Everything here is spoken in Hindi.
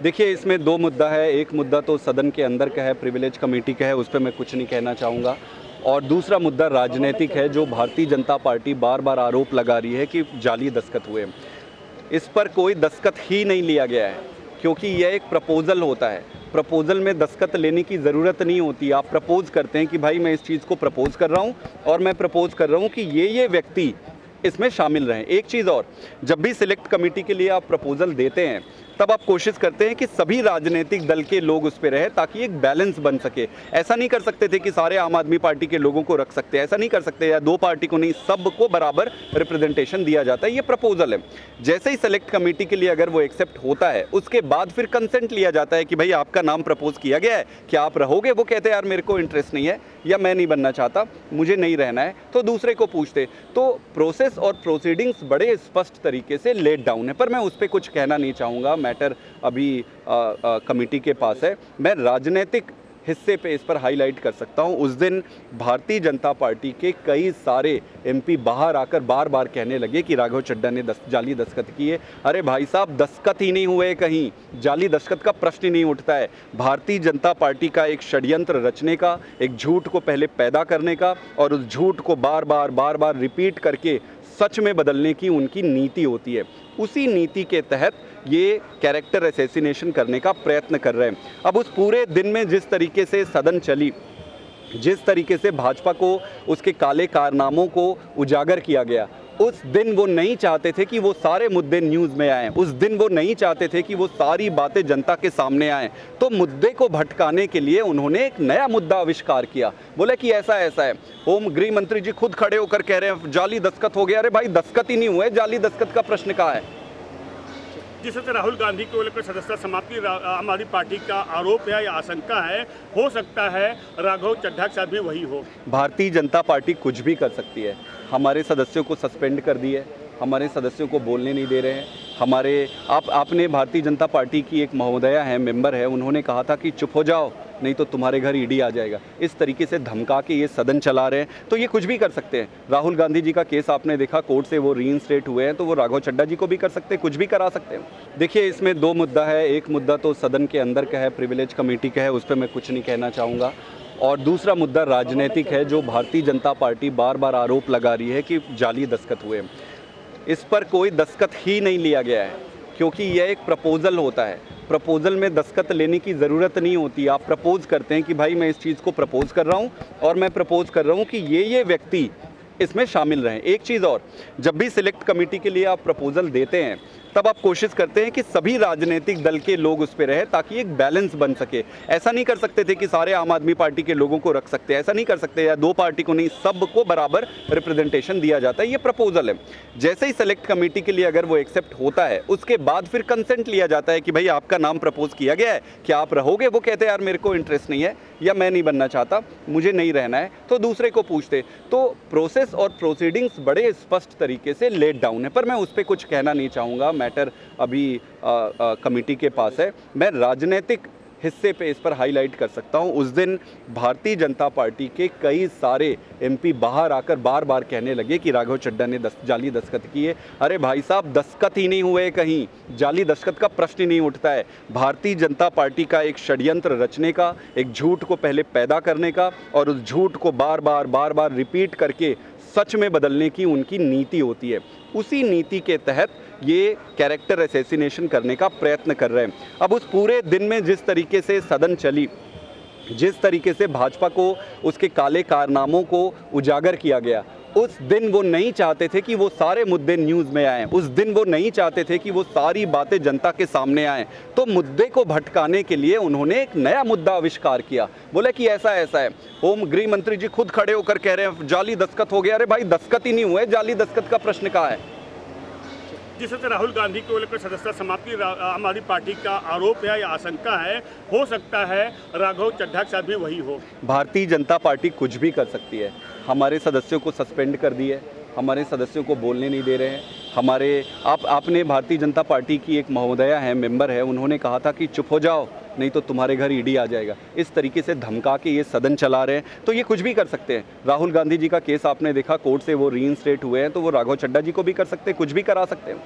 देखिए, इसमें दो मुद्दा है। एक मुद्दा तो सदन के अंदर का है, प्रिविलेज कमेटी का है, उस पे मैं कुछ नहीं कहना चाहूँगा। और दूसरा मुद्दा राजनीतिक है, जो भारतीय जनता पार्टी बार बार आरोप लगा रही है कि जाली दस्तखत हुए। इस पर कोई दस्तखत ही नहीं लिया गया है, क्योंकि यह एक प्रपोज़ल होता है। प्रपोज़ल में दस्तखत लेने की ज़रूरत नहीं होती। आप प्रपोज़ करते हैं कि भाई मैं इस चीज़ को प्रपोज़ कर रहा हूँ और मैं प्रपोज़ कर रहा हूँ कि ये व्यक्ति इसमें शामिल रहें। एक चीज़ और, जब भी सिलेक्ट कमेटी के लिए आप प्रपोज़ल देते हैं तब आप कोशिश करते हैं कि सभी राजनीतिक दल के लोग उस पर रहें, ताकि एक बैलेंस बन सके। ऐसा नहीं कर सकते थे कि सारे आम आदमी पार्टी के लोगों को रख सकते हैं, ऐसा नहीं कर सकते, या दो पार्टी को नहीं, सबको बराबर रिप्रेजेंटेशन दिया जाता है। ये प्रपोजल है। जैसे ही सेलेक्ट कमेटी के लिए अगर वो एक्सेप्ट होता है, उसके बाद फिर कंसेंट लिया जाता है कि भाई आपका नाम प्रपोज किया गया है, क्या आप रहोगे? वो कहते हैं यार मेरे को इंटरेस्ट नहीं है, या मैं नहीं बनना चाहता, मुझे नहीं रहना है, तो दूसरे को पूछते। तो प्रोसेस और प्रोसीडिंग्स बड़े स्पष्ट तरीके से लेट डाउन है, पर मैं उस पर कुछ कहना नहीं चाहूँगा। मैटर अभी कमेटी के पास है। मैं राजनीतिक हिस्से पे इस पर हाईलाइट कर सकता हूं। उस दिन भारतीय जनता पार्टी के कई सारे एमपी बाहर आकर बार बार कहने लगे कि राघव चड्ढा ने जाली दस्तखत किए। अरे भाई साहब, दस्तखत ही नहीं हुए, कहीं जाली दस्तखत का प्रश्न ही नहीं उठता है। भारतीय जनता पार्टी का एक षड्यंत्र रचने का, एक झूठ को पहले पैदा करने का और उस झूठ को बार बार रिपीट करके सच में बदलने की उनकी नीति होती है। उसी नीति के तहत ये कैरेक्टर असैसिनेशन करने का प्रयत्न कर रहे हैं। अब उस पूरे दिन में जिस तरीके से सदन चली, जिस तरीके से भाजपा को उसके काले कारनामों को उजागर किया गया, उस दिन वो नहीं चाहते थे कि वो सारे मुद्दे न्यूज़ में आएँ। उस दिन वो नहीं चाहते थे कि वो सारी बातें जनता के सामने आएँ। तो मुद्दे को भटकाने के लिए उन्होंने एक नया मुद्दा आविष्कार किया। बोले कि ऐसा है। होम गृह मंत्री जी खुद खड़े होकर कह रहे हैं जाली दस्तखत हो गया। अरे भाई, दस्तखत ही नहीं हुए, जाली दस्तखत का प्रश्न कहाँ है? जिस तरह से राहुल गांधी को लेकर सदस्यता समाप्ति आम आदमी पार्टी का आरोप है या आशंका है, हो सकता है राघव चड्ढा के साथ भी वही हो। भारतीय जनता पार्टी कुछ भी कर सकती है। हमारे सदस्यों को सस्पेंड कर दिए, हमारे सदस्यों को बोलने नहीं दे रहे हैं। आपने भारतीय जनता पार्टी की एक महोदया है, मेंबर है, उन्होंने कहा था कि चुप हो जाओ नहीं तो तुम्हारे घर ईडी आ जाएगा। इस तरीके से धमका के ये सदन चला रहे हैं, तो ये कुछ भी कर सकते हैं। राहुल गांधी जी का केस आपने देखा, कोर्ट से वो रीइंस्टेट हुए हैं, तो वो राघव चड्ढा जी को भी कर सकते हैं, कुछ भी करा सकते हैं। देखिए, इसमें दो मुद्दा है। एक मुद्दा तो सदन के अंदर का है, प्रिविलेज कमेटी का है, उस पर मैं कुछ नहीं कहना चाहूँगा। और दूसरा मुद्दा राजनीतिक है, जो भारतीय जनता पार्टी बार बार आरोप लगा रही है कि जाली दस्तखत हुए। इस पर कोई दस्तखत ही नहीं लिया गया है, क्योंकि यह एक प्रपोज़ल होता है। प्रपोज़ल में दस्तखत लेने की ज़रूरत नहीं होती। आप प्रपोज़ करते हैं कि भाई मैं इस चीज़ को प्रपोज़ कर रहा हूँ और मैं प्रपोज़ कर रहा हूँ कि ये व्यक्ति इसमें शामिल रहें। एक चीज़ और, जब भी सिलेक्ट कमेटी के लिए आप प्रपोज़ल देते हैं तब आप कोशिश करते हैं कि सभी राजनीतिक दल के लोग उस पर रहें, ताकि एक बैलेंस बन सके। ऐसा नहीं कर सकते थे कि सारे आम आदमी पार्टी के लोगों को रख सकते हैं, ऐसा नहीं कर सकते, या दो पार्टी को नहीं, सबको बराबर रिप्रेजेंटेशन दिया जाता है। ये प्रपोजल है। जैसे ही सेलेक्ट कमेटी के लिए अगर वो एक्सेप्ट होता है, उसके बाद फिर कंसेंट लिया जाता है कि भाई आपका नाम प्रपोज किया गया है, क्या आप रहोगे? वो कहते हैं यार मेरे को इंटरेस्ट नहीं है, या मैं नहीं बनना चाहता, मुझे नहीं रहना है, तो दूसरे को पूछते। तो प्रोसेस और प्रोसीडिंग्स बड़े स्पष्ट तरीके से लेट डाउन है, पर मैं उस पर कुछ कहना नहीं चाहूँगा। मैटर अभी कमेटी के पास है। मैं राजनीतिक हिस्से पे इस पर हाईलाइट कर सकता हूं। उस दिन भारतीय जनता पार्टी के कई सारे एमपी बाहर आकर बार बार कहने लगे कि राघव चड्ढा ने जाली दस्तखत किए। अरे भाई साहब, दस्तखत ही नहीं हुए, कहीं जाली दस्तखत का प्रश्न ही नहीं उठता है। भारतीय जनता पार्टी का एक षड्यंत्र रचने का, एक झूठ को पहले पैदा करने का और उस झूठ को बार बार रिपीट करके सच में बदलने की उनकी नीति होती है। उसी नीति के तहत ये कैरेक्टर असैसिनेशन करने का प्रयत्न कर रहे हैं। अब उस पूरे दिन में जिस तरीके से सदन चली, जिस तरीके से भाजपा को उसके काले कारनामों को उजागर किया गया, उस दिन वो नहीं चाहते थे कि वो सारे मुद्दे न्यूज़ में आएँ। उस दिन वो नहीं चाहते थे कि वो सारी बातें जनता के सामने आएँ। तो मुद्दे को भटकाने के लिए उन्होंने एक नया मुद्दा आविष्कार किया। बोले कि ऐसा है। होम गृह मंत्री जी खुद खड़े होकर कह रहे हैं जाली दस्तखत हो गया। अरे भाई, दस्तखत ही नहीं हुए, जाली दस्तखत का प्रश्न कहाँ है? जिस तरह से राहुल गांधी को लेकर सदस्यता समाप्ति आम आदमी पार्टी का आरोप है या आशंका है, हो सकता है राघव चड्ढा के साथ भी वही हो। भारतीय जनता पार्टी कुछ भी कर सकती है। हमारे सदस्यों को सस्पेंड कर दिए, हमारे सदस्यों को बोलने नहीं दे रहे हैं। आपने भारतीय जनता पार्टी की एक महोदया है, मेंबर है, उन्होंने कहा था कि चुप हो जाओ नहीं तो तुम्हारे घर ईडी आ जाएगा। इस तरीके से धमका के ये सदन चला रहे हैं, तो ये कुछ भी कर सकते हैं। राहुल गांधी जी का केस आपने देखा, कोर्ट से वो रीइंस्टेट हुए हैं, तो वो राघव चड्ढा जी को भी कर सकते हैं, कुछ भी करा सकते हैं।